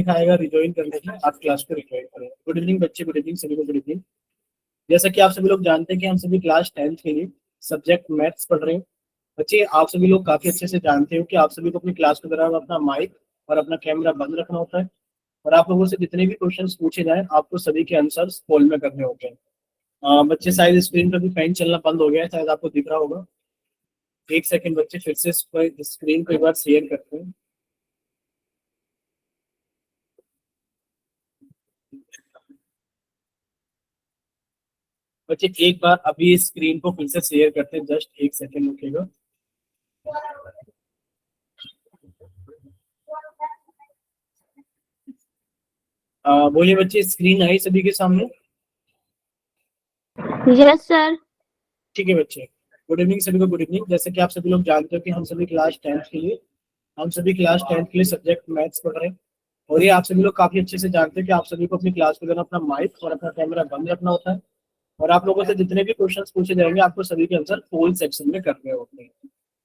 आएगा रिजॉइन करने के लिए, आप क्लास को रिजॉइन करें। गुड इवनिंग बच्चे, गुड इवनिंग सभी को, गुड इवनिंग। जैसा कि आप सभी लोग जानते हैं कि हम सभी क्लास 10th के लिए सब्जेक्ट मैथ्स पढ़ रहे हैं। बच्चे आप सभी लोग काफी अच्छे से जानते हो कि आप सभी को अपनी क्लास के दौरान अपना माइक और अपना कैमरा बंद रखना होता है, और आप लोगों से जितने भी क्वेश्चंस पूछे जाएं आपको सभी के आंसर्स कॉल में करने होते हैं। बच्चे शायद स्क्रीन पर भी फैन चलना बंद हो गया है, शायद आपको दिख रहा होगा। एक सेकंड बच्चे, फिर से स्क्रीन को एक बार शेयर करते हैं। बच्चे एक बार अभी स्क्रीन को फिर से शेयर करते हैं, जस्ट एक सेकंड रुकेगा। बोलिए बच्चे, स्क्रीन आई सभी के सामने? Yes sir. ठीक है बच्चे, गुड इवनिंग सभी को, गुड इवनिंग। जैसे कि आप सभी लोग जानते हो कि हम सभी क्लास 10th के लिए सब्जेक्ट मैथ्स पढ़ रहे हैं, और ये आप सभी लोग काफी अच्छे से जानते हैं कि आप सभी को अपनी क्लास के दौरान अपना माइक और अपना कैमरा बंद रखना होता है, और आप लोगों से जितने भी क्वेश्चंस पूछे जाएंगे आपको सभी के आंसर पोल सेक्शन में करने होते हैं।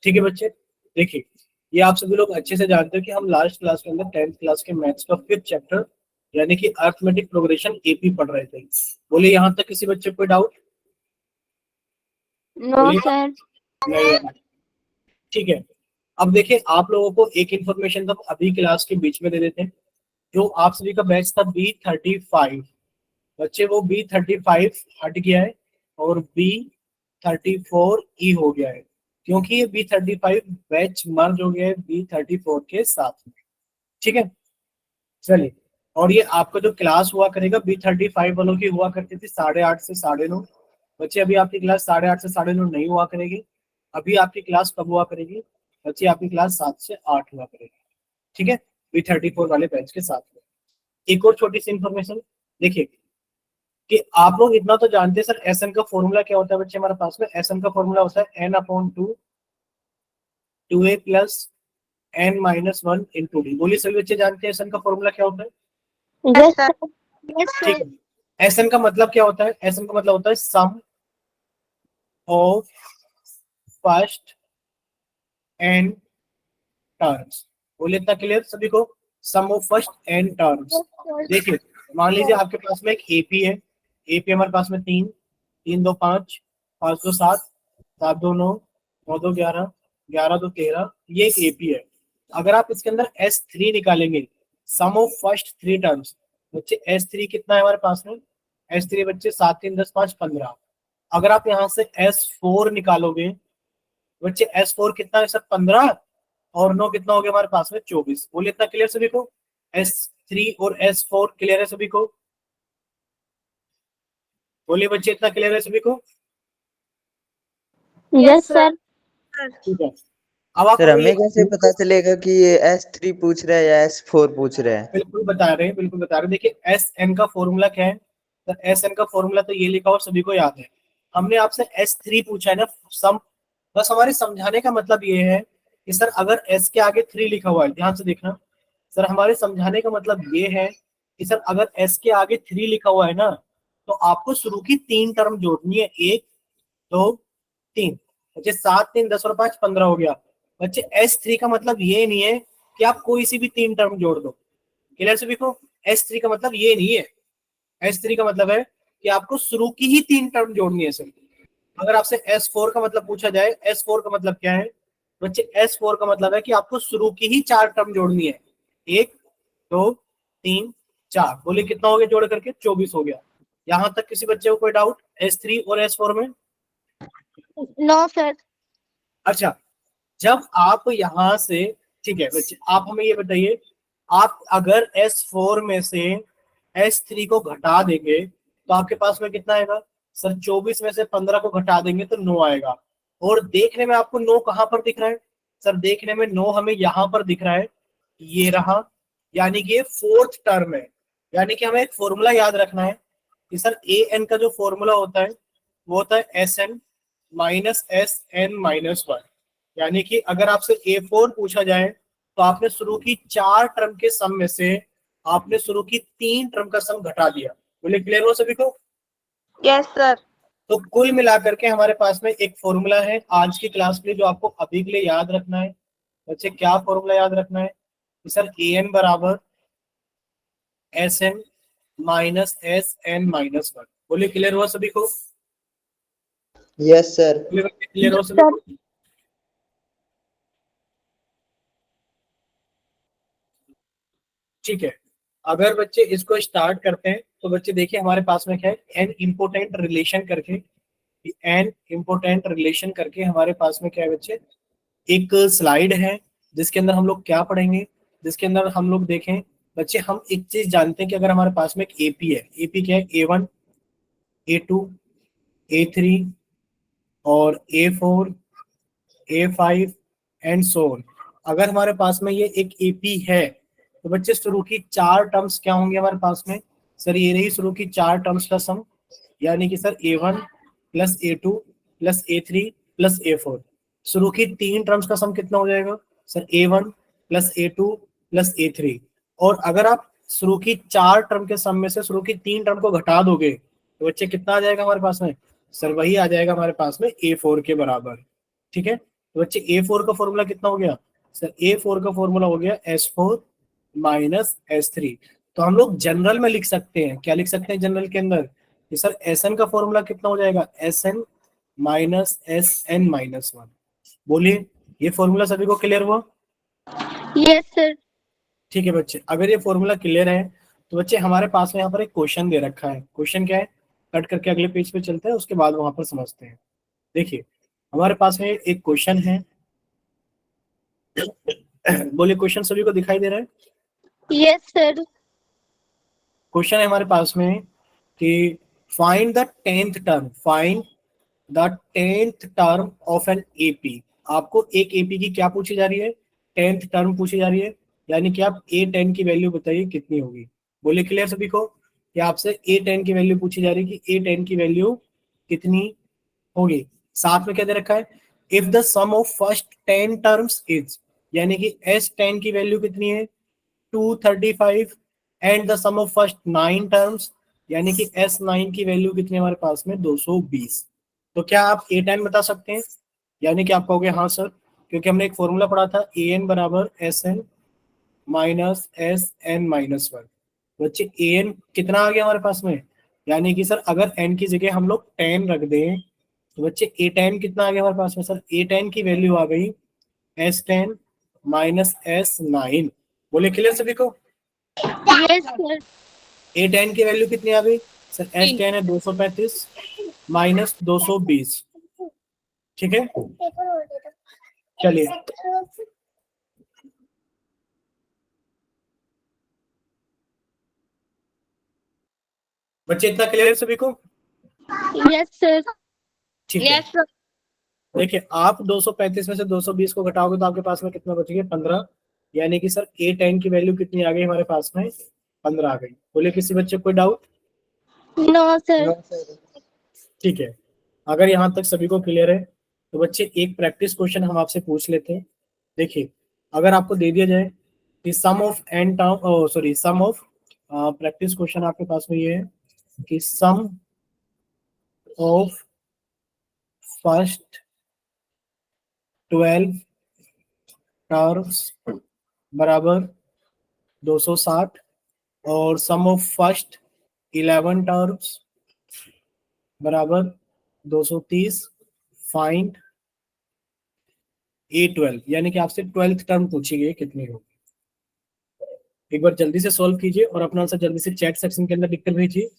ठीक है बच्चे, देखिए ये आप सभी लोग अच्छे से जानते हो कि हम लास्ट क्लास के अंदर 10th क्लास के मैथ्स का 5th चैप्टर यानी कि अर्थमेटिक प्रोग्रेशन एपी पढ़ रहे थे। बोले यहाँ तक किसी बच्चे को कोई डाउट? No sir. नहीं है। ठीक है, अब देखिए आप लोगों को एक इन्फॉर्मेशन तो अभी क्लास के बीच में दे देते हैं। जो आप सभी का बैच था B35, बच्चे वो B35 हट गया है और B34E हो गया है, क्योंकि ये B35 बैच मर्ज हो गया है B34 के साथ में। ठीक है, चलिए। और ये आपका जो क्लास हुआ करेगा B35 वालों की हुआ करती थी 8:30 से 9:30। बच्चे अभी आपकी क्लास 8:30 से 9:30 नहीं हुआ करेगी। अभी आपकी क्लास कब हुआ करेगी बच्चे? आपकी क्लास 7 से 8 हुआ करेगी। ठीक है, B34 वाले बैच के साथ में। एक और छोटी सी इंफॉर्मेशन देखिए कि आप लोग इतना तो जानते हैं सर, एसएन का फॉर्मूला क्या होता है बच्चे हमारे पास में? एसएन का फॉर्मूला होता है n/2 2a plus n-1 into D. बोलिए सभी बच्चे जानते हैं एसएन का फॉर्मूला क्या होता है? Yes sir. यस ठीक सर। है, एसएन का मतलब क्या होता है? एसएन का मतलब होता है sum of first N terms. बोलिए इतना क्लियर सभी को? सम ऑफ फर्स्ट एन टर्म्स। देखिए मान लीजिए आपके पास में एक एपी है। एपी हमारे पास में 3, 3 2 5, 5 2 7, 7 2 9, 9 2 11, 11 2 13, ये एक एपी है। अगर आप इसके अंदर S3 निकालेंगे, सम ऑफ फर्स्ट 3 टर्म्स, बच्चे S3 कितना है हमारे पास में? S3 बच्चे 7 3 10 5 15। अगर आप यहाँ से S4 निकालोगे बच्चे, S4 कितना है सर? 15, और 9 कितना हो गया हमारे पास में? 24। बोलिए इतना क्लियर सभी को? S3 और S4 क्लियर है सभी को? बोलिए बच्चे इतना क्लियर है सभी को? Yes sir. ठीक है, अब आप सर हमें हमें कैसे पता चलेगा कि ये S3 पूछ रहा है या S4 पूछ रहा है? बिल्कुल बता रहे हैं, बिल्कुल बता रहे हैं। देखिए एस एन का फॉर्मूला क्या है? तो एस एन का फॉर्मूला तो ये लिखा और सभी को याद है। हमने आपसे S3 पूछा है ना, सम। बस हमारे समझाने का मतलब ये है कि सर अगर S के आगे 3 लिखा हुआ है, ध्यान से देखना सर, हमारे समझाने का मतलब ये है कि सर अगर S के आगे 3 लिखा हुआ है ना, तो आपको शुरू की 3 टर्म जोड़नी है, 1 2 3। बच्चे 7 3 10 और 5 15 हो गया। बच्चे S3 का मतलब ये नहीं है कि आप कोई सी भी 3 टर्म जोड़ दो। क्लियर सभी को? S3 का मतलब ये नहीं है। S3 का मतलब है कि आपको शुरू की ही 3 टर्म जोड़नी है सर। अगर आपसे S4 का मतलब पूछा जाए, S4 का मतलब क्या है बच्चे? S4 का मतलब है कि आपको शुरू की ही 4 टर्म जोड़नी है, 1 2 3 4। बोले कितना हो गया जोड़ करके? 24 हो गया। यहां तक किसी बच्चे को कोई डाउट S3 और S4 में? No sir. अच्छा, जब आप यहां से, ठीक है बच्चे आप हमें ये बताइए, आप अगर S4 में से S3 को घटा देंगे तो आपके पास में कितना आएगा सर? 24 में से 15 को घटा देंगे तो 9 आएगा। और देखने में आपको 9 कहां पर दिख रहा है सर? देखने में 9 हमें यहां पर दिख रहा है, ये रहा, यानी कि ये 4th टर्म है। यानी कि हमें एक फॉर्मूला याद रखना है कि सर ए एन का जो फॉर्मूला होता है वो होता है SN माइनस SN-1। यानी कि अगर आपसे A4 पूछा जाए तो आपने शुरू की 4 टर्म के सम में से आपने शुरू की 3 टर्म का सम घटा दिया। बोले क्लियर हो सभी को? Yes sir. तो कुल मिलाकर के हमारे पास में एक फॉर्मूला है आज की क्लास के लिए जो आपको अभी के लिए याद रखना है। बच्चे क्या फॉर्मूला याद रखना है कि सर ए एन बराबर S n minus S n minus one. बोलिए क्लियर हुआ सभी को? Yes sir. क्लियर हुआ सभी को? ठीक है, अगर बच्चे इसको स्टार्ट करते हैं तो बच्चे देखिए हमारे पास में क्या है, एन इम्पोर्टेंट रिलेशन करके, एन इम्पोर्टेंट रिलेशन करके हमारे पास में क्या है बच्चे, एक स्लाइड है जिसके अंदर हम लोग क्या पढ़ेंगे, जिसके अंदर हम लोग देखें बच्चे, हम एक चीज जानते हैं कि अगर हमारे पास में एक एपी है, एपी क्या है, A1 A2 A3 और A4 A5 and so on. अगर हमारे पास में ये एक एपी है तो बच्चे शुरू की चार टर्म्स क्या होंगे हमारे पास में, सर ये रही शुरू की चार टर्म्स का सम, यानी कि sir A1 plus A2 plus A3 plus A4। शुरू की तीन टर्म्स का सम कितना हो जाएगा, sir A1 plus A2 plus A3। और अगर आप शुरू की चार टर्म के सम में से शुरू की तीन टर्म को घटा दोगे तो बच्चे कितना आ जाएगा हमारे पास में, सर वही आ जाएगा हमारे पास में A4 के बराबर। ठीक है, तो बच्चे A4 का फॉर्मूला कितना हो गया, सर A4 का फॉर्मूला हो गया S4 माइनस S3। तो हम लोग जनरल में लिख सकते हैं, क्या लिख सकते हैं जनरल के अंदर, कि सर Sn का फॉर्मूला कितना हो जाएगा, Sn minus Sn minus one. बोलिए ये फॉर्मूला सभी को क्लियर हुआ? Yes sir. ठीक है बच्चे, अगर ये फॉर्मूला क्लियर है तो बच्चे हमारे पास में यहाँ पर एक क्वेश्चन दे रखा है। क्वेश्चन क्या है, कट करके अगले पेज पे चलते हैं, उसके बाद वहां पर समझते हैं। देखिए हमारे पास में एक क्वेश्चन है। बोलिए क्वेश्चन सभी को दिखाई दे रहा है? Yes sir. क्वेश्चन है हमारे पास में कि find the tenth term, find the tenth term of an AP. आपको एक एपी की क्या पूछी जा रही है, टेंथ टर्म पूछी जा रही है, यानी कि आप A10 की वैल्यू बताइए कितनी होगी। बोलिए क्लियर सभी को, कि आपसे A10 की वैल्यू पूछी जा रही है कि A10 की वैल्यू कितनी होगी। साथ में क्या दे रखा है, if the sum of first 10 terms is, यानी कि S10 की वैल्यू कितनी है 235 and the sum of first 9 terms, यानी कि S9 की वैल्यू कितनी है हमारे पास में 220। तो क्या आप A10 बता सकते हैं, यानी कि आप कहोगे हाँ सर, क्योंकि हमने एक फॉर्मूला पढ़ा था AN बराबर SN minus SN minus one. बच्चे AN कितना आ गया हमारे पास में, यानी कि सर अगर n की जगह हम लोग 10 रख दें तो बच्चे A10 कितना आ गया हमारे पास में, सर A10 की वैल्यू आ गई S10 माइनस S9। बोले क्लियर सभी को? Yes sir. A10 की वैल्यू कितनी आ गई, सर S10 है 235 माइनस 220। ठीक है, चलिए बच्चे इतना क्लियर है सभी को? Yes sir. ठीक है, यस सर। देखिए आप 235 में से 220 को घटाओगे तो आपके पास में कितना बच गया, 15। यानी कि सर A10 की वैल्यू कितनी आ गई हमारे पास में, 15 आ गई। बोले किसी बच्चे को कोई डाउट? No sir. ठीक है, अगर यहाँ तक सभी को क्लियर है तो बच्चे एक प्रैक्टिस क्वेश्चन हम आपसे पूछ लेते हैं। देखिए अगर आपको दे दिया जाए कि sum of n term, sorry sum of, practice question आपके पास में ये है कि सम ऑफ फर्स्ट 12 टर्म्स बराबर 260 और सम ऑफ फर्स्ट 11 टर्म्स बराबर 230। फाइंड A12, यानी कि आपसे 12th टर्म पूछी गई कितनी होगी। एक बार जल्दी से सॉल्व कीजिए और अपना आंसर जल्दी से चैट सेक्शन के अंदर लिखकर भेजिए।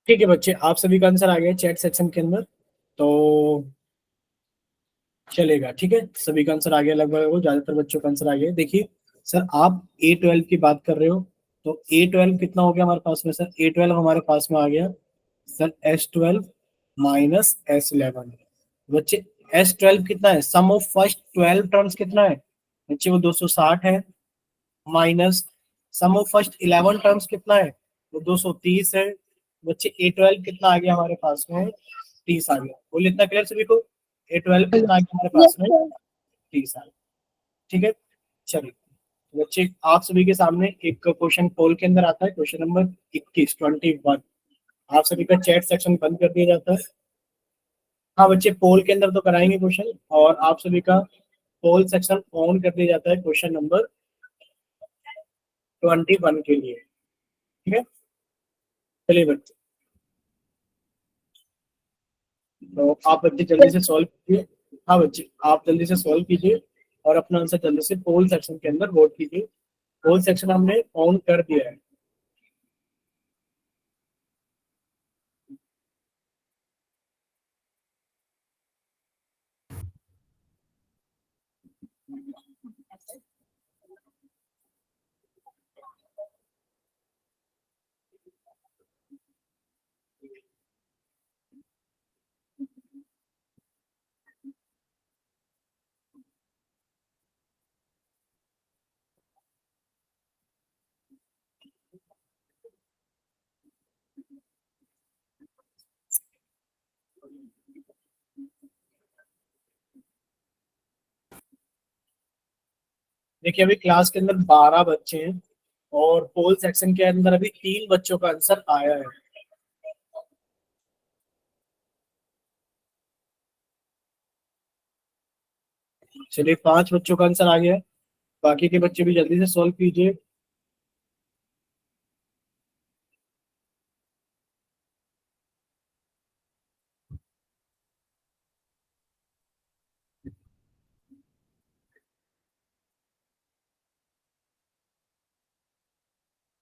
ठीक है बच्चे, आप सभी का आंसर आ गया चैट सेक्शन के अंदर, तो चलेगा। ठीक है, सभी का आंसर आ गया, लगभग ज्यादातर बच्चों का आंसर आ गया। देखिए सर आप A12 की बात कर रहे हो, तो A12 कितना हो गया हमारे पास में, सर A12 हमारे पास में आ गया सर S12 माइनस S11। बच्चे S12 कितना है, सम ऑफ फर्स्ट 12 टर्म्स कितना है बच्चे, वो 260 है, minus sum of first 11 terms कितना है, वो 230 है। बच्चे A12 कितना आ गया हमारे पास में, 30 आ गया। बोलिए इतना क्लियर सभी को, A12 कितना आ गया हमारे Yes, पास में, sir. 30 आ गया। ठीक है, चलिए बच्चे आप सभी के सामने एक क्वेश्चन पोल के अंदर आता है, क्वेश्चन नंबर 21 आप सभी का चैट सेक्शन बंद कर दिया जाता है। हाँ बच्चे, पोल के अंदर तो कराएंगे क्वेश्चन, और आप सभी का पोल सेक्शन ऑन कर दिया जाता है क्वेश्चन नंबर 21 के लिए। ठीक है, चलिए बच्चे, तो आप बच्चे जल्दी से सॉल्व कीजिए। हाँ बच्चे, आप जल्दी से सॉल्व कीजिए और अपना आंसर जल्दी से पोल सेक्शन के अंदर वोट कीजिए। पोल सेक्शन हमने ऑन कर दिया है। देखिए अभी क्लास के अंदर 12 बच्चे हैं और पोल सेक्शन के अंदर अभी 3 बच्चों का आंसर आया है। चलिए 5 बच्चों का आंसर आ गया है, बाकी के बच्चे भी जल्दी से सॉल्व कीजिए।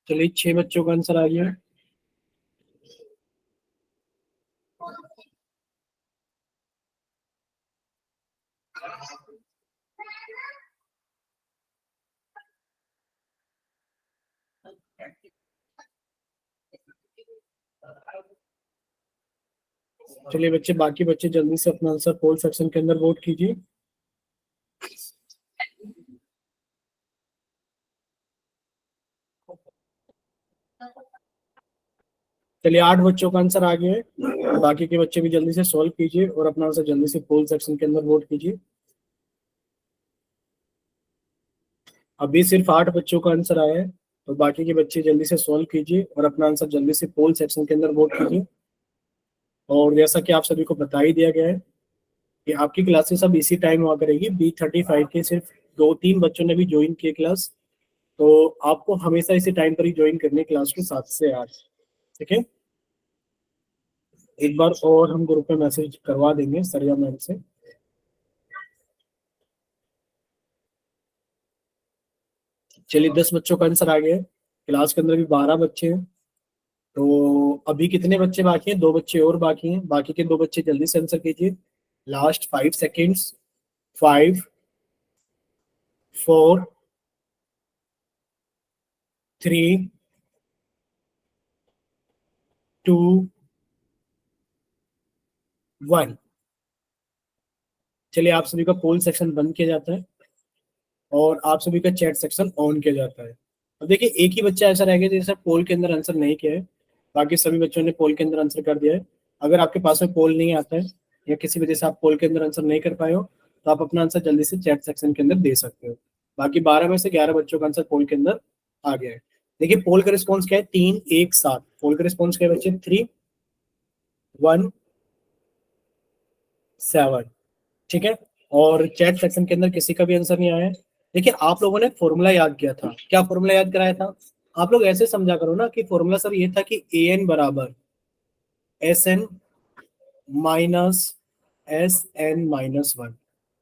चलिए 6 बच्चों का आंसर आ गया है। चलिए बच्चे, बाकी बच्चे जल्दी से अपना आंसर पोल सेक्शन के अंदर वोट कीजिए। चलिए 8 बच्चों का आंसर आ गया है, बाकी के बच्चे भी जल्दी से सॉल्व कीजिए और अपना आंसर जल्दी से पोल सेक्शन के अंदर वोट कीजिए। अभी सिर्फ 8 बच्चों का आंसर आया है, तो बाकी के बच्चे जल्दी से सॉल्व कीजिए और अपना आंसर जल्दी से पोल सेक्शन के अंदर वोट कीजिए। और जैसा कि आप सभी को बता ही दिया गया है कि आपकी क्लासेस अब इसी टाइम हुआ करेगी, B35 के सिर्फ 2-3 बच्चों ने भी ज्वाइन किए क्लास, तो आपको हमेशा इसी टाइम पर ही ज्वाइन करनी है क्लास को, 7 से 8। ठीक है, एक बार और हम ग्रुप में मैसेज करवा देंगे सरिया मैम से। चलिए 10 बच्चों का आंसर आ गया है, क्लास के अंदर भी 12 बच्चे हैं, तो अभी कितने बच्चे बाकी हैं, 2 बच्चे और बाकी हैं। बाकी के 2 बच्चे जल्दी से आंसर कीजिए, लास्ट 5 सेकेंड्स। 5 4 3 2 1। चलिए आप सभी का पोल सेक्शन बंद किया जाता है और आप सभी का चैट सेक्शन ऑन किया जाता है। अब देखिए एक ही बच्चा ऐसा रह गया जिसने पोल के अंदर आंसर नहीं किया है, बाकी सभी बच्चों ने पोल के अंदर आंसर कर दिया है। अगर आपके पास में पोल नहीं आता है या किसी वजह से आप पोल के अंदर आंसर नहीं कर पाए हो, तो आप अपना आंसर जल्दी से चैट सेक्शन के अंदर दे सकते हो। बाकी 12 में से 11 बच्चों का आंसर पोल के अंदर आ गया है। देखिए पोल का रिस्पॉन्स क्या है, 3 1 7। पोल का रिस्पॉन्स क्या है बच्चे, 3 1 7। ठीक है, और चैट सेक्शन के अंदर किसी का भी आंसर नहीं आया है। देखिए आप लोगों ने फॉर्मूला याद किया था, क्या फॉर्मूला याद कराया था? आप लोग ऐसे समझा करो ना कि फॉर्मूला सर ये था कि an बराबर sn माइनस sn-1।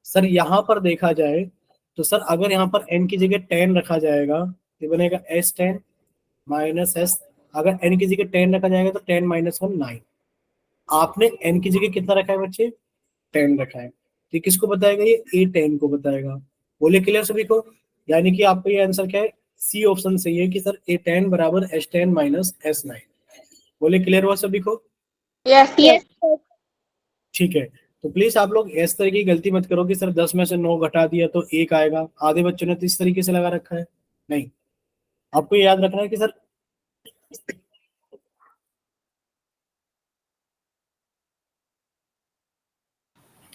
सर यहाँ पर देखा जाए तो सर अगर यहाँ पर n की जगह 10 रखा जाएगा तो बनेगा s10 माइनस s। अगर n की जगह 10 रखा जाएगा तो 10 माइनस 1 9। आपने n की जगह कितना रखा है बच्चे, 10 रखा है, तो ये किसको बताएगा, ये A10 को बताएगा। बोले क्लियर सभी को? यानी कि आपका ये आंसर क्या है, सी ऑप्शन सही है कि सर A10 बराबर S10 माइनस S9। बोले क्लियर हुआ सभी को? Yes, sir. ठीक है, तो प्लीज आप लोग इस तरीके की गलती मत करो कि सर 10 में से 9 घटा दिया तो 1 आएगा। आधे बच्चों ने तो इस तरीके से लगा रखा है, नहीं। आपको ये याद रखना है कि सर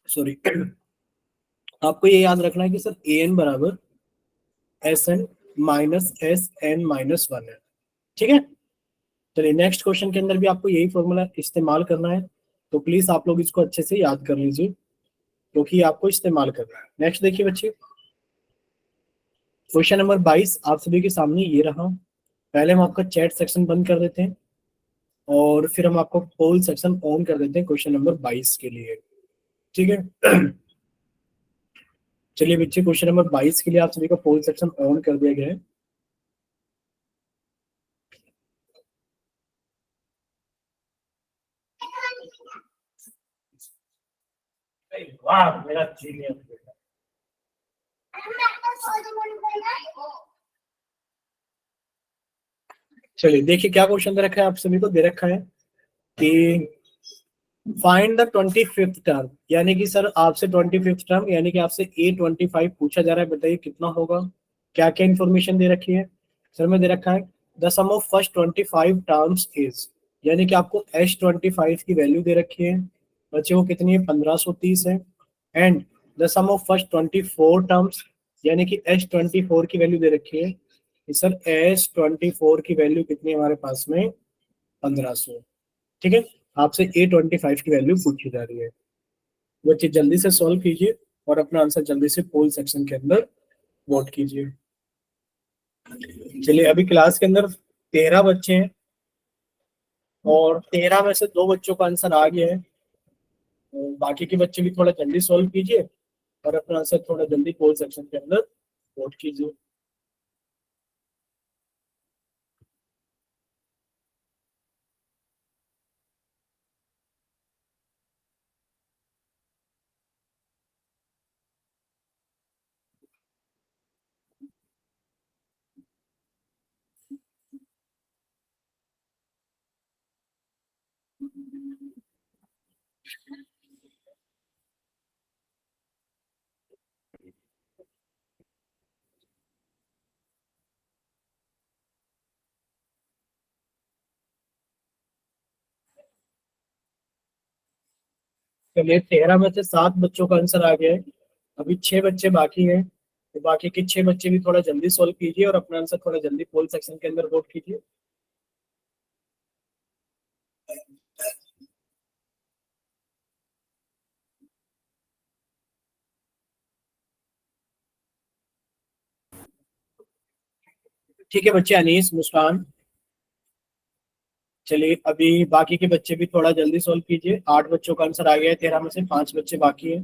सॉरी आपको ये याद रखना है कि सर ए एन बराबर S n minus S n minus one है। ठीक है, चलिए नेक्स्ट क्वेश्चन के अंदर भी आपको यही फॉर्मूला इस्तेमाल करना है, तो प्लीज आप लोग इसको अच्छे से याद कर लीजिए क्योंकि आपको इस्तेमाल करना है। नेक्स्ट देखिए बच्चे, क्वेश्चन नंबर 22 आप सभी के सामने ये रहा। पहले हम आपका चैट सेक्शन बंद कर देते हैं और फिर हम आपको पोल सेक्शन ऑन कर देते हैं क्वेश्चन नंबर 22 के लिए। ठीक है चलिए बच्चे, क्वेश्चन नंबर 22 के लिए आप सभी का पोल सेक्शन ऑन कर दिया गया है। वाह मेरा जीनियस बेटा। चलिए देखिए क्या क्वेश्चन दे रखा है, आप सभी को दे रखा है कि फाइंड द 25th टर्म, यानी कि सर आपसे 25th टर्म यानी कि आपसे A25 पूछा जा रहा है। बताइए कितना होगा, क्या क्या इंफॉर्मेशन दे रखी है। सर में दे रखा है the sum of first 25 terms is, यानी कि आपको H25 की वैल्यू दे रखी है बच्चे, वो कितनी है 1530 है। And the sum of first 24 terms, यानी कि H24 की वैल्यू दे रखी है कि सर H24 की वैल्यू कितनी है हमारे पास में 1500। ठीक है, आपसे A25 की वैल्यू पूछी जा रही है। बच्चे जल्दी से सॉल्व कीजिए और अपना आंसर जल्दी से पोल सेक्शन के अंदर वोट कीजिए। चलिए अभी क्लास के अंदर 13 बच्चे हैं और 13 में से 2 बच्चों का आंसर आ गया है, तो बाकी के बच्चे भी थोड़ा जल्दी सॉल्व कीजिए और अपना आंसर थोड़ा जल्दी पोल सेक्शन के अंदर वोट कीजिए। चलिए 13 में से 7 बच्चों का आंसर आ गया है, अभी 6 बच्चे बाकी हैं, तो बाकी के 6 बच्चे भी थोड़ा जल्दी सॉल्व कीजिए और अपना आंसर थोड़ा जल्दी पोल सेक्शन के अंदर वोट कीजिए। ठीक है बच्चे, अनीस मुस्कान। चलिए अभी बाकी के बच्चे भी थोड़ा जल्दी सॉल्व कीजिए। 8 बच्चों का आंसर आ गया है 13 में से, 5 बच्चे बाकी हैं,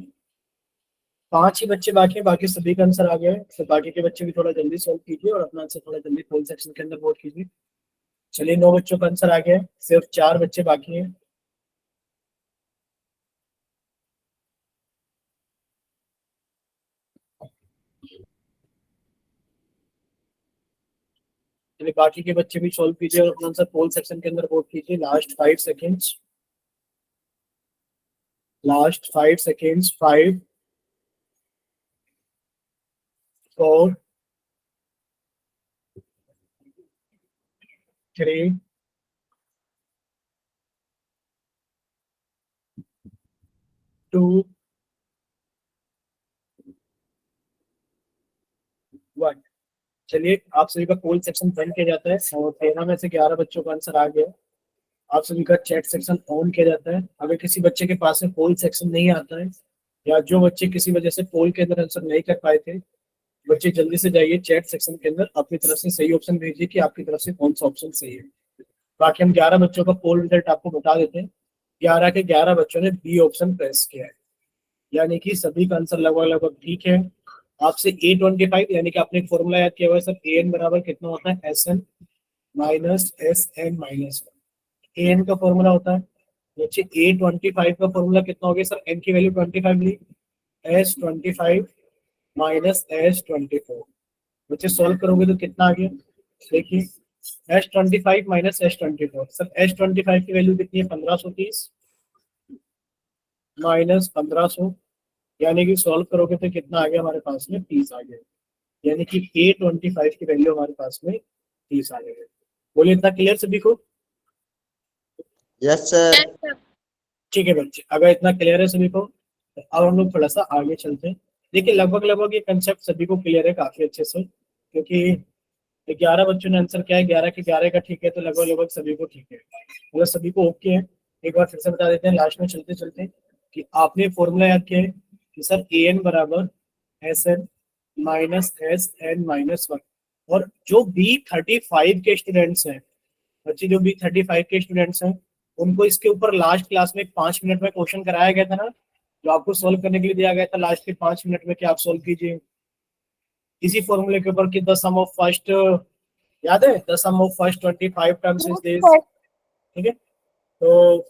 5 ही बच्चे बाकी हैं, बाकी सभी का आंसर आ गया है। तो बाकी के बच्चे भी थोड़ा जल्दी सॉल्व कीजिए और अपना आंसर थोड़ा जल्दी पोल सेक्शन के अंदर वोट कीजिए। चलिए 9 बच्चों का आंसर आ गया है, सिर्फ 4 बच्चे बाकी हैं। चलिए बाकी के बच्चे भी सॉल्व कीजिए और अपना आंसर पोल सेक्शन के अंदर वोट कीजिए। Last 5 seconds, last 5 seconds, 5, 4, 3, 2, 1। चलिए आप सभी का पोल सेक्शन बंद किया जाता है और 13 में से 11 बच्चों का आंसर आ गया है। आप सभी का चैट सेक्शन ऑन किया जाता है। अगर किसी बच्चे के पास में पोल सेक्शन नहीं आता है या जो बच्चे किसी वजह से पोल के अंदर आंसर नहीं कर पाए थे, बच्चे जल्दी से जाइए चैट सेक्शन के अंदर, अपनी तरफ से सही ऑप्शन भेजिए कि आपकी तरफ से कौन सा ऑप्शन सही है। बाकी हम 11 बच्चों का पोल रिजल्ट आपको बता देते हैं। 11 के 11 बच्चों ने बी ऑप्शन प्रेस किया है, यानी कि सभी का आंसर लगभग लगभग ठीक है। आपसे A25 यानी कि आपने एक फॉर्मूला याद किया हुआ है सर, ए एन बराबर कितना होता है SN minus SN-1। A N का फॉर्मूला होता है नीचे, A25 का फॉर्मूला कितना हो गया सर, एन की वैल्यू 25 ली, S25 माइनस S24। बच्चे सॉल्व करोगे तो कितना आ गया, देखिए S25 minus S24। Sir S25 की वैल्यू कितनी है 1530 माइनस 1500, यानी कि सॉल्व करोगे तो कितना आ गया हमारे पास में 30 आ गया, यानी कि A25 की वैल्यू हमारे पास में 30 आ जाएगा। बोलिए इतना क्लियर सभी को? Yes sir. Yes, sir. ठीक है बच्चे, अगर इतना क्लियर है सभी को तो अब हम लोग थोड़ा सा आगे चलते हैं। देखिए लगभग लगभग ये कंसेप्ट सभी को क्लियर है काफी अच्छे से, क्योंकि 11 बच्चों ने आंसर किया है, 11 के 11 का ठीक है, तो लगभग लगभग सभी को ठीक है, मतलब सभी को ओके है। एक बार फिर से बता देते हैं लास्ट में चलते चलते कि आपने फॉर्मूला याद किया है कि सर ए एन बराबर S n minus S n minus one. और जो B35 के स्टूडेंट्स हैं बच्चे, जो B35 के स्टूडेंट्स हैं, उनको इसके ऊपर लास्ट क्लास में 5 मिनट में क्वेश्चन कराया गया था ना, जो आपको सोल्व करने के लिए दिया गया था लास्ट के 5 मिनट में कि आप सोल्व कीजिए इसी फॉर्मूले के ऊपर कि द सम ऑफ फर्स्ट, याद है, the sum of first 25 terms is this. ठीक है, तो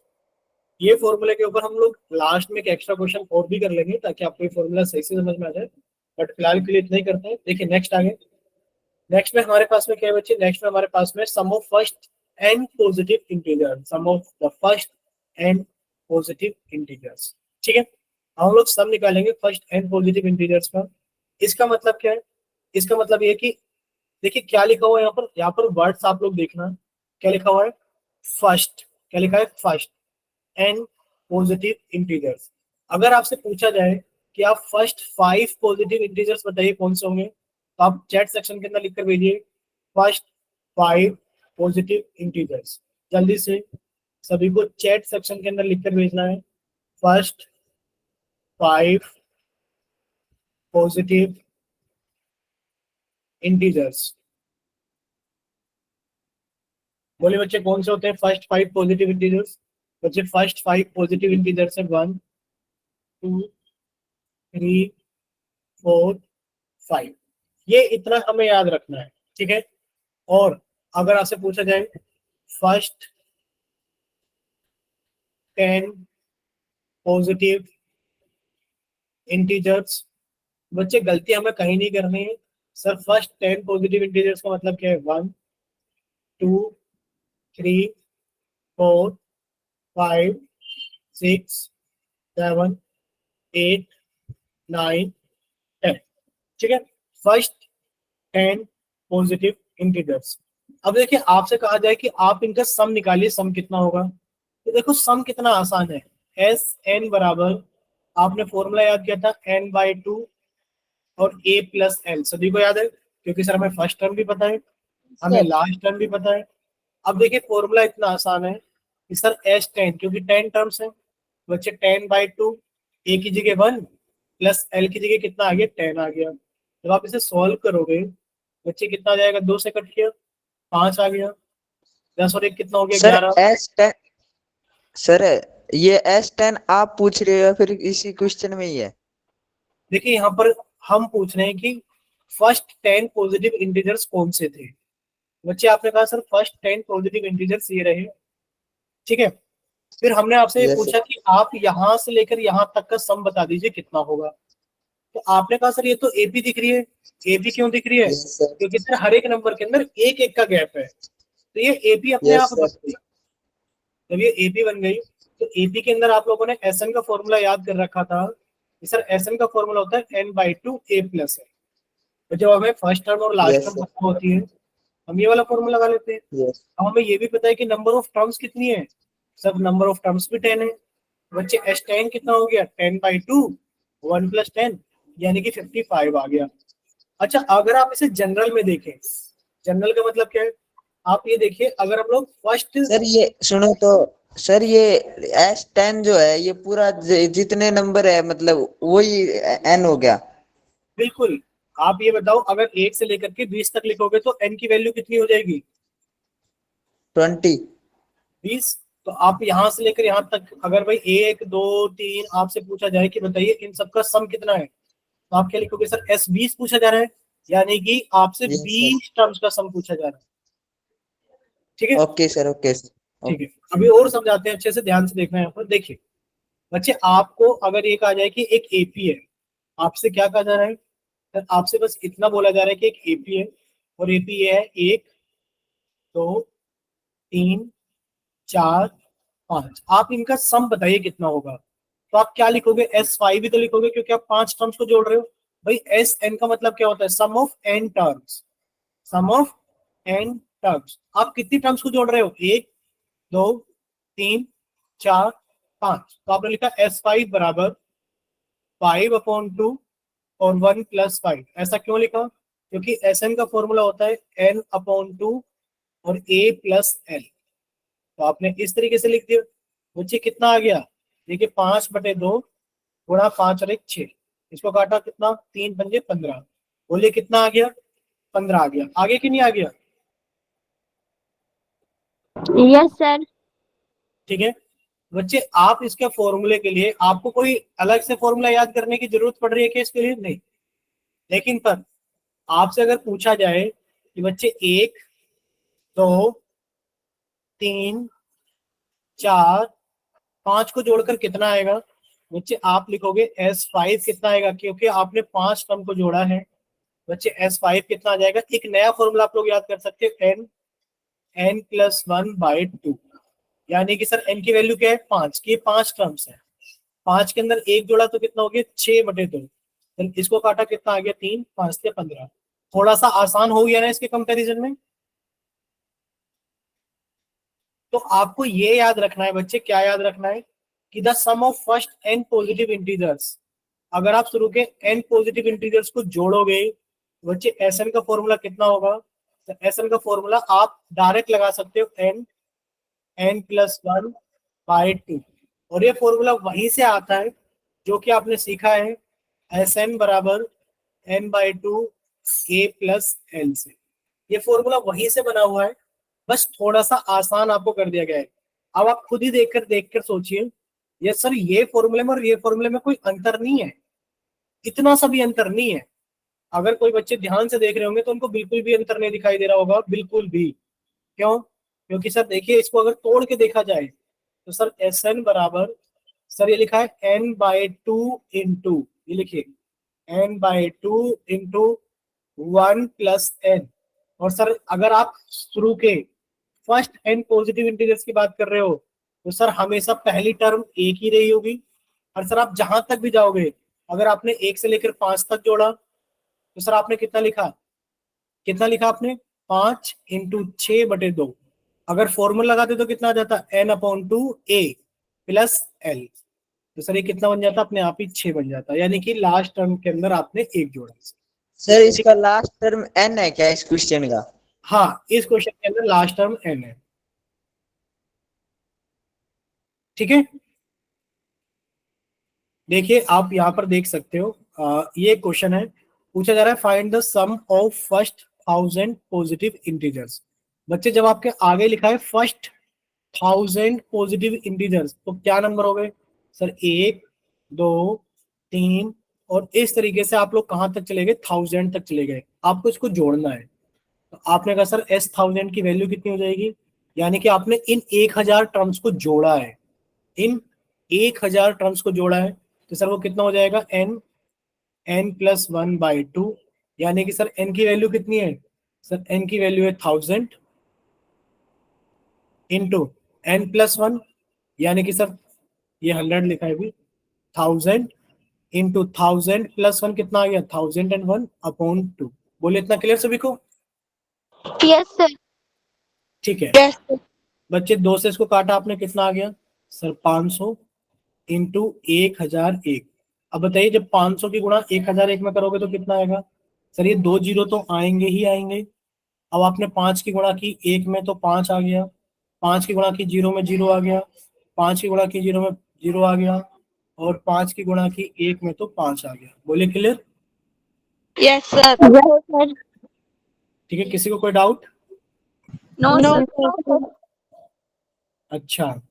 ये फॉर्मूले के ऊपर हम लोग लास्ट में एक एक्स्ट्रा क्वेश्चन और भी कर लेंगे ताकि आपको ये फॉर्मूला सही से समझ में आ जाए, बट फिलहाल के लिए इतना ही करते हैं। देखिए नेक्स्ट आगे, नेक्स्ट में हमारे पास में क्या है बच्चे, नेक्स्ट में हमारे पास में sum of first n positive integer, sum of the first n positive integers. ठीक है, हम लोग सम निकालेंगे फर्स्ट एन पॉजिटिव इंटीजर्स का। इसका मतलब क्या है, इसका मतलब ये कि देखिए क्या लिखा हुआ है यहाँ पर वर्ड्स आप लोग देखना, क्या लिखा हुआ है, फर्स्ट, क्या लिखा है, फर्स्ट एन पॉजिटिव इंटीजर्स। अगर आपसे पूछा जाए कि आप फर्स्ट 5 पॉजिटिव इंटीजर्स बताइए कौन से होंगे, तो आप चैट सेक्शन के अंदर लिखकर भेजिए फर्स्ट 5 पॉजिटिव इंटीजर्स। जल्दी से सभी को चैट सेक्शन के अंदर लिखकर भेजना है फर्स्ट 5 पॉजिटिव इंटीजर्स। बोले बच्चे कौन से होते हैं फर्स्ट 5 पॉजिटिव इंटीजर्स? बच्चे फर्स्ट 5 पॉजिटिव इंटीजर्स है 1 2 3 4 5। ये इतना हमें याद रखना है, ठीक है। और अगर आपसे पूछा जाए फर्स्ट 10 पॉजिटिव इंटीजर्स, बच्चे गलती हमें कहीं नहीं करनी है सर। फर्स्ट 10 पॉजिटिव इंटीजर्स का मतलब क्या है, 1 2 3 4 5 6 7 8 9 10। ठीक है, फर्स्ट 10 पॉजिटिव इंटीजर्स। अब देखिए आपसे कहा जाए कि आप इनका सम निकालिए, सम कितना होगा। तो देखो सम कितना आसान है, एस एन बराबर, आपने फॉर्मूला याद किया था n/2 और a प्लस एल, सभी को याद है क्योंकि सर हमें फर्स्ट टर्म भी पता है, हमें लास्ट टर्म भी पता है। अब देखिए फॉर्मूला इतना आसान है कि सर S10, क्योंकि 10 टर्म्स है बच्चे, 10/2, a की जगह 1 प्लस l की जगह कितना आ गया, 10 आ गया। जब आप इसे सॉल्व करोगे बच्चे कितना आ जाएगा, 2 से कट किया 5 आ गया, 10 और 1 कितना हो गया, सर 11। S10, सर ये S10 आप पूछ रहे हो या फिर इसी क्वेश्चन में ही है? देखिए यहाँ पर हम पूछ रहे हैं कि फर्स्ट 10 पॉजिटिव इंटीजर्स कौन से थे। बच्चे आपने कहा सर फर्स्ट 10 पॉजिटिव इंटीजर्स ये रहे, ठीक है। फिर हमने आपसे ये यस पूछा कि आप यहाँ से लेकर यहाँ तक का सम बता दीजिए कितना होगा। तो आपने कहा सर ये तो एपी दिख रही है। एपी क्यों दिख रही है, यस सर। क्योंकि सर हर एक नंबर के अंदर एक एक का गैप है, तो ये एपी अपने यस आप बन सर। गई। जब ये एपी बन गई तो एपी के अंदर आप लोगों ने एसएन का फॉर्मूला याद कर रखा था कि सर एसएन का फॉर्मूला होता है n/2 a प्लस है। तो जब हमें फर्स्ट टर्म और लास्ट यस टर्म सर। पता होती है हम ये वाला फॉर्मूला लगा लेते हैं। यस अब हमें ये भी पता है कि नंबर ऑफ टर्म्स कितनी है, सब नंबर ऑफ टर्म्स भी 10 है। बच्चे S10 कितना हो गया, 10/2 1 + 10 यानी कि 55 आ गया। अच्छा अगर आप इसे जनरल में देखें, जनरल का मतलब क्या है, आप ये देखिए अगर हम लोग फर्स्ट, सर ये सुनो तो, सर ये S10 जो है ये पूरा जितने नंबर है मतलब वही n हो गया। बिल्कुल, आप ये बताओ अगर 1 से लेकर के 20 तक लिखोगे तो n की वैल्यू कितनी हो जाएगी, 20। 20। तो आप यहाँ से लेकर यहाँ तक अगर भाई 1 2 3 आपसे पूछा जाए कि बताइए इन सबका सम कितना है, तो आप क्या लिखोगे सर S20 पूछा जा रहा है, यानी कि आपसे यस सर। 20 टर्म्स का सम पूछा जा रहा है। ठीक है, ओके सर। Okay sir. ठीक है। अभी और समझाते हैं, अच्छे से ध्यान से देखना है यहाँ पर। देखिए बच्चे आपको अगर ये कहा जाए कि एक एपी है, आपसे क्या कहा जा रहा है सर, आपसे बस इतना बोला जा रहा है कि एक एपी है, और एपी ये है 1 2 3 4 5। आप इनका सम बताइए कितना होगा। तो आप क्या लिखोगे, S5 भी तो लिखोगे क्योंकि आप 5 टर्म्स को जोड़ रहे हो। भाई एस एन का मतलब क्या होता है, sum of n terms, sum of n terms. आप कितनी टर्म्स को जोड़ रहे हो? 1 2 3 4 5। तो आपने लिखा S5 बराबर 5/2 और 1+5। ऐसा क्यों लिखा? क्योंकि Sn का फॉर्मूला होता है n/2 और a+l। तो आपने इस तरीके से लिख दिया। बच्चे कितना आ गया? देखिए 5/2 गुणा 5 और 1 6। इसको काटा कितना? 3 पंजे 15। बोलिए कितना आ गया? 15 आ गया। आगे कि नहीं आ गया? Yes, sir. ठीक है बच्चे, आप इसके फॉर्मूले के लिए आपको कोई अलग से फॉर्मूला याद करने की जरूरत पड़ रही है कि इसके लिए? नहीं। लेकिन पर आपसे अगर पूछा जाए कि बच्चे 1 2 3 4 5 को जोड़कर कितना आएगा, बच्चे आप लिखोगे S5 कितना आएगा, क्योंकि आपने 5 टर्म को जोड़ा है। बच्चे S5 कितना आ जाएगा? एक नया फॉर्मूला आप लोग याद कर सकते हैं, n+1/2। यानी कि सर n की वैल्यू क्या है? 5 की 5 टर्म्स है। 5 के अंदर एक जोड़ा तो कितना हो गया? 6/2। इसको काटा कितना आ गया? 3 5 से 15। थोड़ा सा आसान हो गया ना इसके कंपैरिजन में। तो आपको ये याद रखना है बच्चे, क्या याद रखना है कि the sum of first n positive integers. अगर आप शुरू के n पॉजिटिव इंटीजर्स को जोड़ोगे बच्चे Sn का फॉर्मूला कितना होगा? तो Sn का फॉर्मूला आप डायरेक्ट लगा सकते हो n+1/2। और ये फॉर्मूला वहीं से आता है जो कि आपने सीखा है Sn बराबर n/2 a+l से। ये फॉर्मूला वहीं से बना हुआ है, बस थोड़ा सा आसान आपको कर दिया गया है। अब आप खुद ही देखकर सोचिए, ये सर ये फॉर्मूले में और ये फॉर्मूले में कोई अंतर नहीं है, इतना सा भी अंतर नहीं है। अगर कोई बच्चे ध्यान से देख रहे होंगे तो उनको बिल्कुल भी अंतर नहीं दिखाई दे रहा होगा, बिल्कुल भी। क्यों? क्योंकि सर देखिए, इसको अगर तोड़ के देखा जाए तो सर Sn बराबर, सर ये लिखा है n/2 इंटू, ये लिखिए n/2 इंटू 1+n। और सर अगर आप शुरू के फर्स्ट n पॉजिटिव इंटीजर्स की बात कर रहे हो तो सर हमेशा पहली टर्म एक ही रही होगी। और सर आप जहां तक भी जाओगे, अगर आपने 1 से लेकर 5 तक जोड़ा तो सर आपने कितना लिखा? कितना लिखा आपने? 5 इंटू 6/2। अगर फॉर्मूला लगाते तो कितना आ जाता? n/2 a+l। तो सर ये कितना बन जाता? अपने आप ही 6 बन जाता, यानी कि लास्ट टर्म के अंदर आपने एक जोड़ा। सर ठीक इसका है? लास्ट टर्म n है क्या इस क्वेश्चन का? हाँ, इस क्वेश्चन के अंदर लास्ट टर्म n है। ठीक है, देखिए आप यहाँ पर देख सकते हो, ये क्वेश्चन है, पूछा जा रहा है find the sum of first 1000 positive integers. बच्चे जब आपके आगे लिखा है फर्स्ट 1000 पॉजिटिव इंटीजर्स तो क्या नंबर हो गए? सर 1 2 3, और इस तरीके से आप लोग कहां तक चले गए? 1000 तक चले गए। आपको इसको जोड़ना है। तो आपने कहा सर S1000 की वैल्यू कितनी हो जाएगी? यानी कि आपने इन 1000 टर्म्स को जोड़ा है, इन 1000 टर्म्स को जोड़ा है। तो सर वो कितना हो जाएगा? n+1/2। यानी कि सर n की वैल्यू कितनी है? सर n की वैल्यू है 1000 इंटू n+1, यानी कि सर ये 100 लिखा है अभी, 1000 इंटू 1000+1 कितना आ गया? 1001/2। बोले इतना क्लियर सभी को? Yes, sir. ठीक है Yes, sir. बच्चे, 2 से इसको काटा आपने, कितना आ गया? Sir 500 into 1001। अब बताइए जब 500 की गुणा 1001 में करोगे तो कितना आएगा? सर ये 2 जीरो तो आएंगे ही आएंगे। अब आपने 5 की गुणा की 1 में तो 5 आ गया, 5 की गुणा की 0 में 0 आ गया, 5 की गुणा की 0 में 0 आ गया, और 5 की गुणा की 1 में तो 5 आ गया। बोले clear? Yes, sir. Yes, sir. ठीक है, किसी को कोई डाउट? No, sir. अच्छा,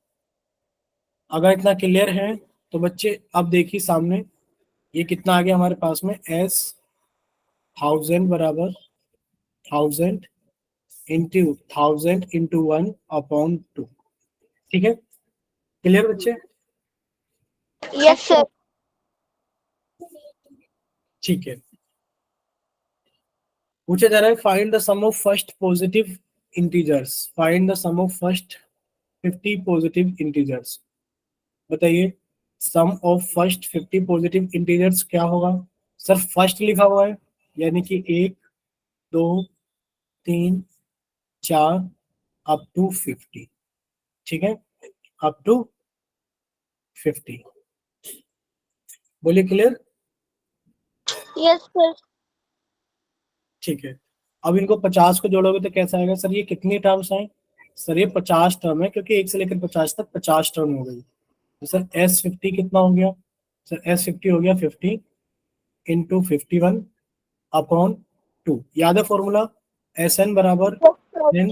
अगर इतना क्लियर है तो बच्चे अब देखिए सामने ये कितना आ गया हमारे पास में? S1000 बराबर 1000 इंटू 1000 इंटू 1/2। ठीक है, क्लियर बच्चे? Yes, sir. ठीक है, पूछा जा रहा है find the sum of first positive integers, find the sum of first 50 positive integers. बताइए sum of first 50 positive integers क्या होगा? सर फर्स्ट लिखा हुआ है, यानी कि 1 2 3 4 अप टू 50, ठीक है, अप टू 50। बोलिए क्लियर? Yes, sir. ठीक है। अब इनको 50 को जोड़ोगे तो कैसा आएगा सर? ये कितनी टर्म्स हैं सर? ये 50 टर्म है, क्योंकि 1 से लेकर 50 तक 50 टर्म हो गई। तो सर S50 कितना हो गया? सर S50 हो गया 50 इंटू 51 अपॉन 2। याद है फॉर्मूला? SN बराबर Yes, sir. n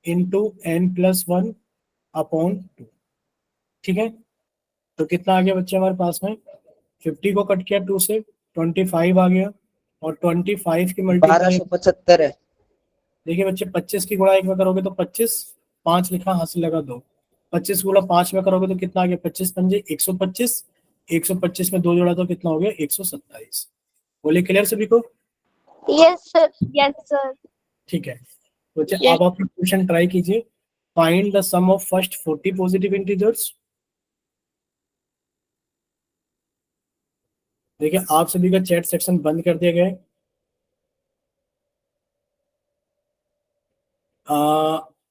into n+1 upon 2, ठीक है। तो कितना आ गया बच्चे हमारे पास में? 50 को कट किया 2 से, 25 आ गया, और 25 की मल्टीप्लाई, 1275 है। देखिए बच्चे 25 की गुणा 1 में करोगे तो 25, 5 लिखा, हासिल लगा 2। 25 गुणा 5 में करोगे तो कितना आ गया? 25 पंजे 125, 125 में 2 जोड़ा तो कितना हो गया? 127। बोलिए क्लियर सभी को? Yes, sir. Yes, sir. ठीक है। तो बच्चे Yes. अब आप क्वेश्चन ट्राई कीजिए। Find the sum of first 40 positive integers. देखिए आप सभी का चैट सेक्शन बंद कर दिया गया है।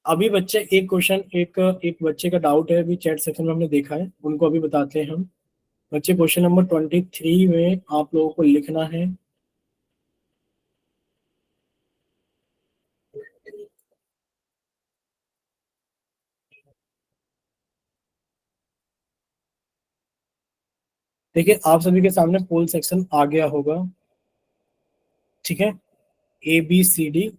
अभी बच्चे एक क्वेश्चन, एक बच्चे का डाउट है, अभी चैट सेक्शन में हमने देखा है, उनको अभी बताते हैं हम। बच्चे क्वेश्चन नंबर 23 में आप लोगों को लिखना है, देखिए आप सभी के सामने पोल सेक्शन आ गया होगा, ठीक है, ABCD,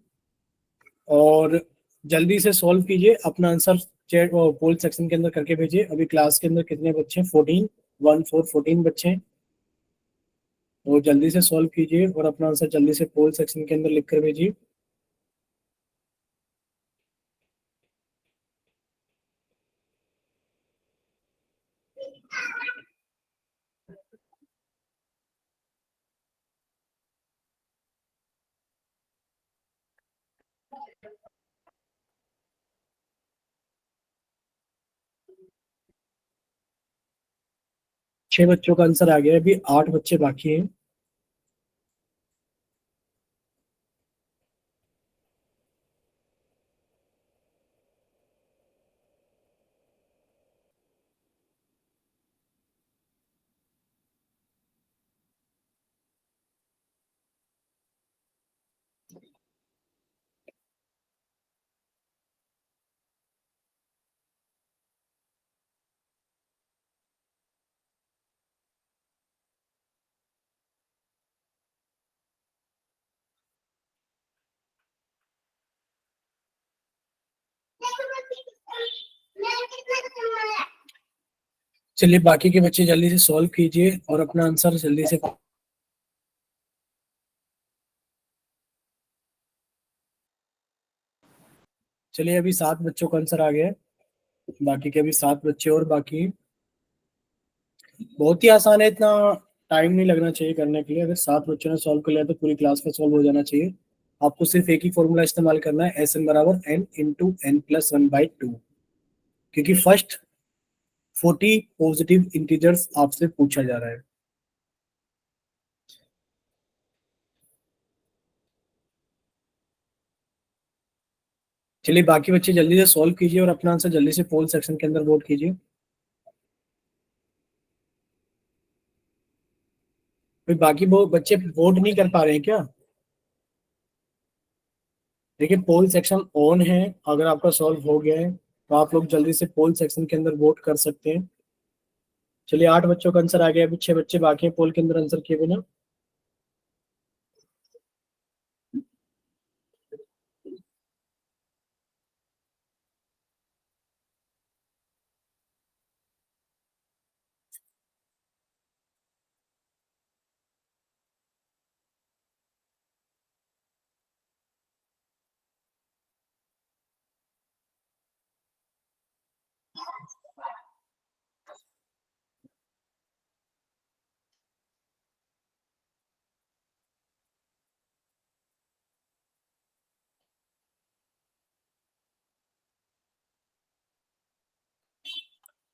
और जल्दी से सॉल्व कीजिए अपना आंसर चैट पोल सेक्शन के अंदर करके भेजिए। अभी क्लास के अंदर कितने बच्चे हैं? 14, 14 बच्चे हैं। तो जल्दी से सॉल्व कीजिए और अपना आंसर जल्दी से पोल सेक्शन के अंदर लिख कर भेजिए। छह बच्चों का आंसर आ गया है, अभी 8 बच्चे बाकी हैं। चलिए बाकी के बच्चे जल्दी से सॉल्व कीजिए और अपना आंसर जल्दी से। चलिए अभी 7 बच्चों का आंसर आ गया है, बाकी के अभी 7 बच्चे और बाकी हैं। बहुत ही आसान है, इतना टाइम नहीं लगना चाहिए करने के लिए। अगर 7 बच्चों ने सॉल्व कर लिया तो पूरी क्लास का सॉल्व हो जाना चाहिए। आपको सिर्फ एक ही फॉर्मूला इस्तेमाल करना है, SN बराबर n इंटू n+1/2, क्योंकि फर्स्ट 40 पॉजिटिव इंटीजर्स आपसे पूछा जा रहा है। चलिए बाकी बच्चे जल्दी से सॉल्व कीजिए और अपना आंसर जल्दी से पोल सेक्शन के अंदर वोट कीजिए। कोई बाकी वो बच्चे वोट नहीं कर पा रहे हैं क्या? देखिए पोल सेक्शन ऑन है, अगर आपका सॉल्व हो गया है तो आप लोग जल्दी से पोल सेक्शन के अंदर वोट कर सकते हैं। चलिए 8 बच्चों का आंसर आ गया, अभी 6 बच्चे बाकी हैं पोल के अंदर आंसर किए बिना।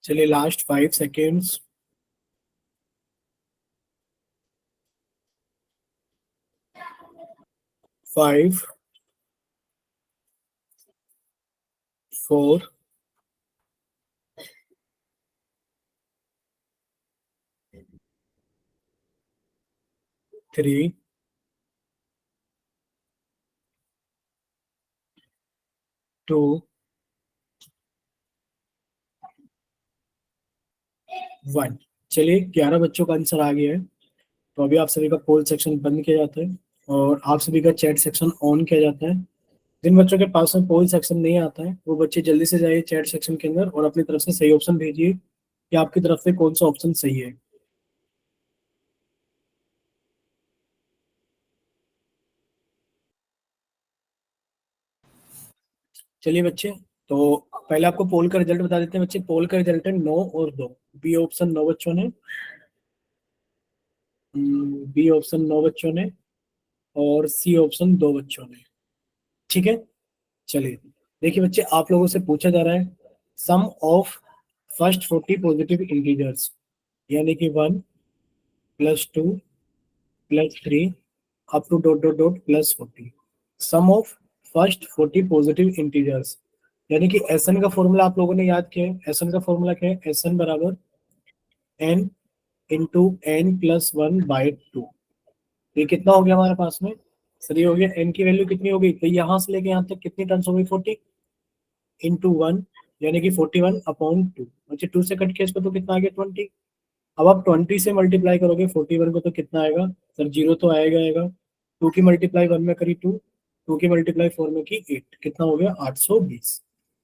चलिए लास्ट 5 सेकेंड्स। 5, 4 3 2 1। चलिए 11 बच्चों का आंसर आ गया है। तो अभी आप सभी का पोल सेक्शन बंद किया जाता है और आप सभी का चैट सेक्शन ऑन किया जाता है। जिन बच्चों के पास में पोल सेक्शन नहीं आता है वो बच्चे जल्दी से जाइए चैट सेक्शन के अंदर और अपनी तरफ से सही ऑप्शन भेजिए कि आपकी तरफ से कौन सा ऑप्शन सही है। चलिए बच्चे, तो पहले आपको पोल का रिजल्ट बता देते हैं बच्चे। पोल का रिजल्ट है 9 और 2। बी ऑप्शन 9 बच्चों ने, बी ऑप्शन 9 बच्चों ने और सी ऑप्शन 2 बच्चों ने। ठीक है, चलिए देखिए बच्चे, आप लोगों से पूछा जा रहा है sum of first 40 positive integers, यानी कि 1 +2 +3 up to dot dot dot +40। Sum of first 40 positive integers, यानी कि एसएन का फॉर्मूला आप लोगों ने याद किया है। एसएन का फॉर्मूला क्या है? एसएन बराबर एन इंटू n+1/2। ये कितना हो गया हमारे पास में? सर ये हो गया, एन की वैल्यू कितनी हो गई? तो यहाँ से लेके यहाँ तक कितनी टर्म्स हो गई? 40 इंटू 1, यानी कि 41/2। अच्छा 2 से कट के इसको तो कितना आ गया? 20। अब आप 20 से मल्टीप्लाई करोगे 41 को तो कितना आएगा? सर जीरो तो आएगा आएगा। 2 की मल्टीप्लाई 1 में करी 2, 2 की मल्टीप्लाई 4 में की 8, कितना हो गया? 820।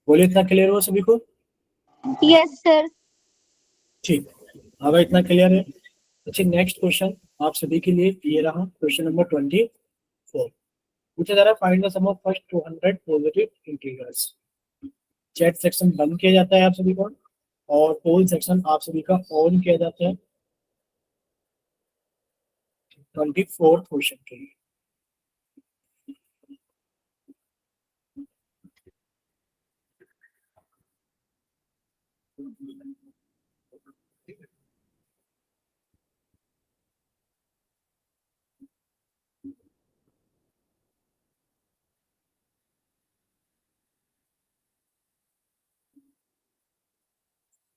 बोले इतना क्लियर हुआ सभी को? Yes, sir. ठीक, अब इतना क्लियर है। अच्छा नेक्स्ट क्वेश्चन आप सभी के लिए ये रहा, क्वेश्चन नंबर 24। पूछा जा रहा है find the sum of first 200 positive integers. Chat section बंद किया जाता है आप सभी का और पोल सेक्शन आप सभी का ऑन किया जाता है 24 क्वेश्चन के लिए।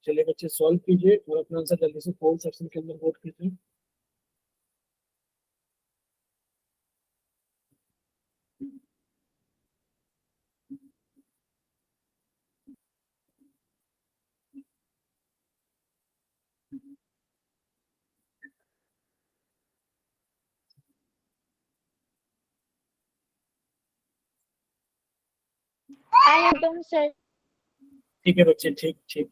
चलिए बच्चे सॉल्व कीजिए और अपना आंसर जल्दी से पोल सेक्शन के अंदर वोट कीजिए। I am done, sir. ठीक है बच्चे, ठीक ठीक।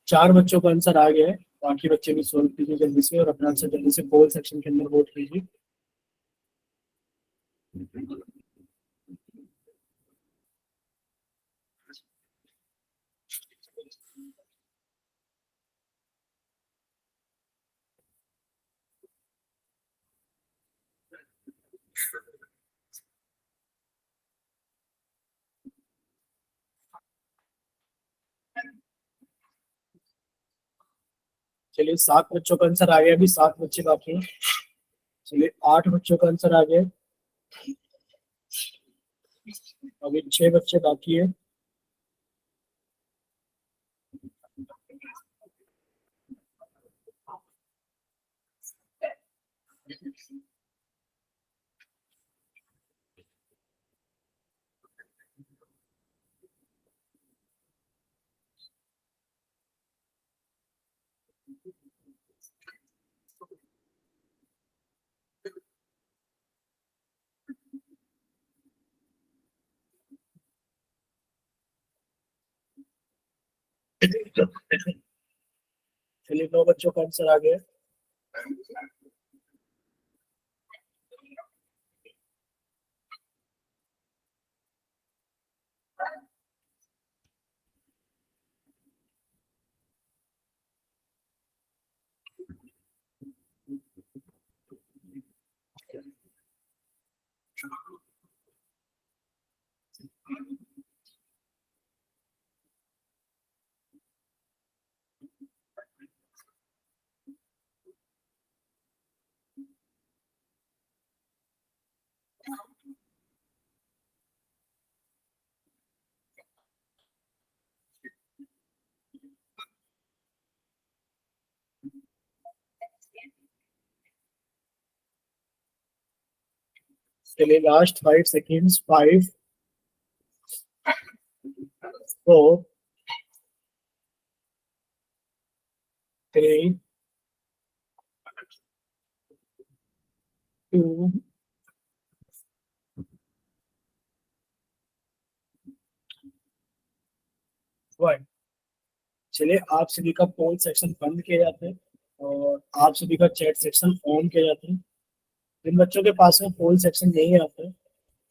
4 बच्चों का आंसर आ गया है, बाकी बच्चे भी सॉल्व कीजिए जल्दी से और अपना आंसर जल्दी से पोल सेक्शन के अंदर वोट कीजिए। चलिए 7 बच्चों का आंसर आ गया, अभी 7 बच्चे बाकी हैं। चलिए 8 बच्चों का आंसर आ गया, अभी 6 बच्चे बाकी है। चलिए 9 बच्चों का आंसर आ गया। चलिए लास्ट 5 सेकेंड्स, 5 4 3 2 1। चलिए आप सभी का पोल सेक्शन बंद किया जाता है और आप सभी का चैट सेक्शन ऑन किया जाता है। जिन बच्चों के पास में पोल सेक्शन नहीं आता है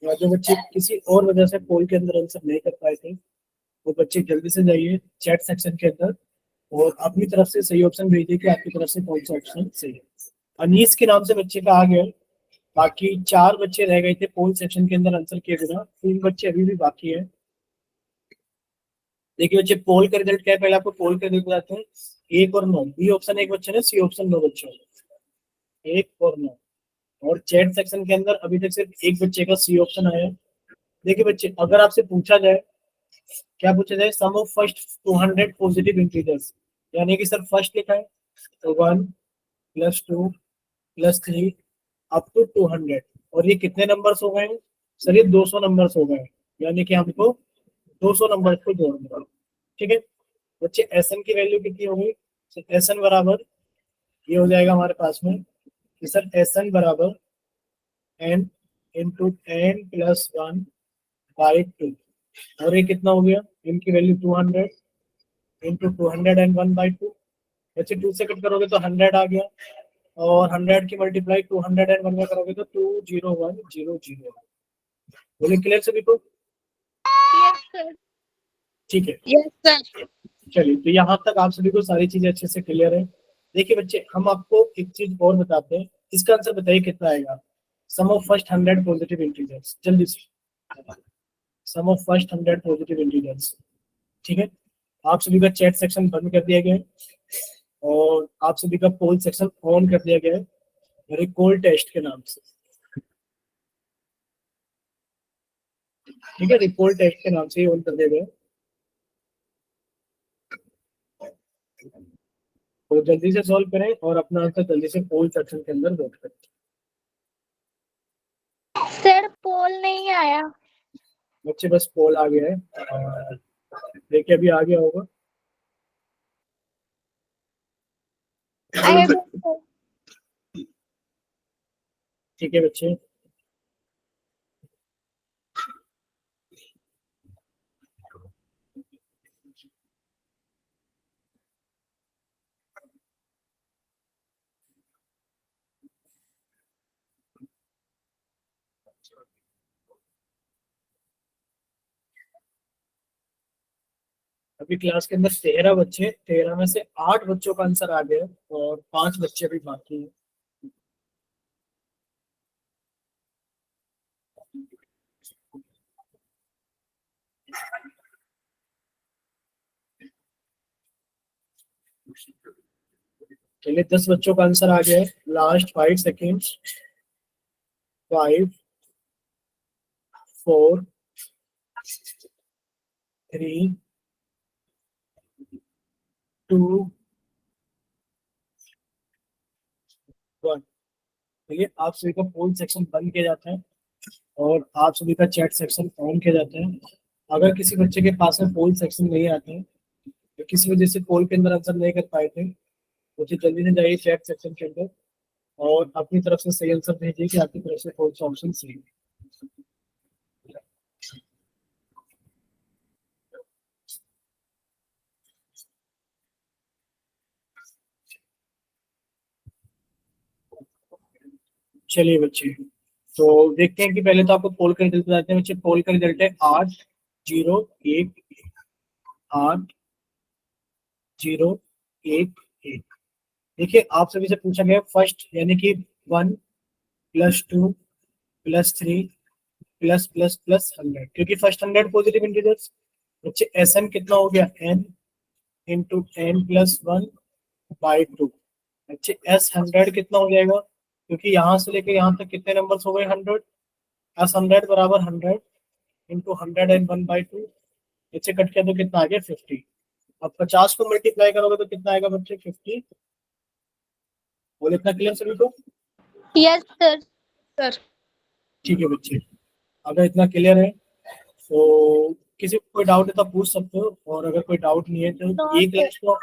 या जो बच्चे किसी और वजह से पोल के अंदर आंसर नहीं कर पाए थे, वो बच्चे जल्दी से जाइए चैट सेक्शन के अंदर और अपनी तरफ से सही ऑप्शन भेजिए कि आपकी तरफ से कौन सा ऑप्शन सही है। अनीस के नाम से बच्चे का आ गया है। बाकी 4 बच्चे रह गए थे पोल सेक्शन के अंदर आंसर किए बिना, 3 बच्चे अभी भी बाकी है। देखिए बच्चे, पोल का रिजल्ट क्या है, पहले आपको पोल का रिजल्ट बताते हैं। 1 और 9, बी ऑप्शन 1 बच्चे ने, सी ऑप्शन 2 बच्चों ने, 1 और 9। और चैट सेक्शन के अंदर अभी तक सिर्फ एक बच्चे का सी ऑप्शन आया है। देखिए बच्चे, अगर आपसे पूछा जाए, क्या पूछा जाए, सम ऑफ फर्स्ट 200 पॉजिटिव इंटीजर्स, यानी कि सर फर्स्ट लिखा है तो 1 + 2 + 3 अप टू 200, और ये कितने नंबर्स हो गए हैं सर, ये 200 नंबर्स हो गए हैं, यानी कि हमको 200 नंबर को जोड़ना है। ठीक है बच्चे, एस एन की वैल्यू कितनी हो गई, एस एन बराबर ये हो जाएगा हमारे पास में कि सर एस एन बराबर एन इंटू एन प्लस 1/2, और ये कितना हो गया, इनकी वैल्यू 200 इंटू 201/2। बच्चे 2 से कट करोगे तो 100 आ गया, और 100 की मल्टीप्लाई 201 में करोगे तो 20100। बोले क्लियर सभी को? Yes, sir. ठीक है, Yes, sir. चलिए तो यहाँ तक आप सभी को सारी चीजें अच्छे से क्लियर है। देखिए बच्चे, हम आपको एक चीज और बताते हैं, इसका आंसर बताइए कितना आएगा। सम ऑफ फर्स्ट 100 पॉजिटिव इंटीजर्स, जल्दी से सम ऑफ फर्स्ट 100 पॉजिटिव इंटीजर्स। ठीक है, आप सभी का चैट सेक्शन बंद कर दिया गया है और आप सभी का पोल सेक्शन ऑन कर दिया गया है रिकॉल टेस्ट के नाम से। ठीक है, रिकॉल टेस्ट के नाम से ऑन कर दिया गया है, तो जल्दी से सॉल्व करें और अपना आंसर जल्दी से पोल सेक्शन के अंदर वोट करें। सर पोल नहीं आया। बच्चे बस पोल आ गया है, देखिए अभी आ गया होगा। I have done, sir. ठीक है बच्चे, अभी क्लास के अंदर 13 बच्चे, 13 में से 8 बच्चों का आंसर आ गया और 5 बच्चे अभी बाकी हैं। चलिए 10 बच्चों का आंसर आ गया है, लास्ट 5 सेकेंड्स, 5 4 3 2 1। देखिए आप सभी का पोल सेक्शन बंद किया जाता है और आप सभी का चैट सेक्शन ऑन किया जाता है। अगर किसी बच्चे के पास में पोल सेक्शन नहीं आते हैं, तो किसी वजह से पोल के अंदर आंसर नहीं कर पाए थे, मुझे जल्दी से जाइए चैट सेक्शन के अंदर और अपनी तरफ से सही आंसर भेजिए कि आपकी तरफ से कौन सा ऑप्शन सही है। चलिए बच्चे, तो देखते हैं कि पहले तो आपको पोल का रिजल्ट बताते हैं। बच्चे पोल का रिजल्ट है 8-0-1-1, 8-0-1-1। देखिए आप सभी से पूछा गया फर्स्ट, यानी कि 1 + 2 + 3 + 100, क्योंकि फर्स्ट 100 पॉजिटिव इंटीजर्स। बच्चे एस एन कितना हो गया, n इंटू एन प्लस 1/2। बच्चे एस 100 कितना हो जाएगा, क्योंकि यहाँ से लेके यहाँ तक कितने नंबर्स हो गए 100, एस 100 बराबर 100 इंटू 101/2। इससे कट किया तो कितना आ गया 50। अब 50 को मल्टीप्लाई करोगे तो कितना आएगा बच्चे 50। बोले इतना क्लियर सभी को? Yes, sir. Sir. ठीक है बच्चे, अगर इतना क्लियर है तो किसी को कोई डाउट है तो पूछ सकते हो, और अगर कोई डाउट नहीं है तो No, ये क्लास को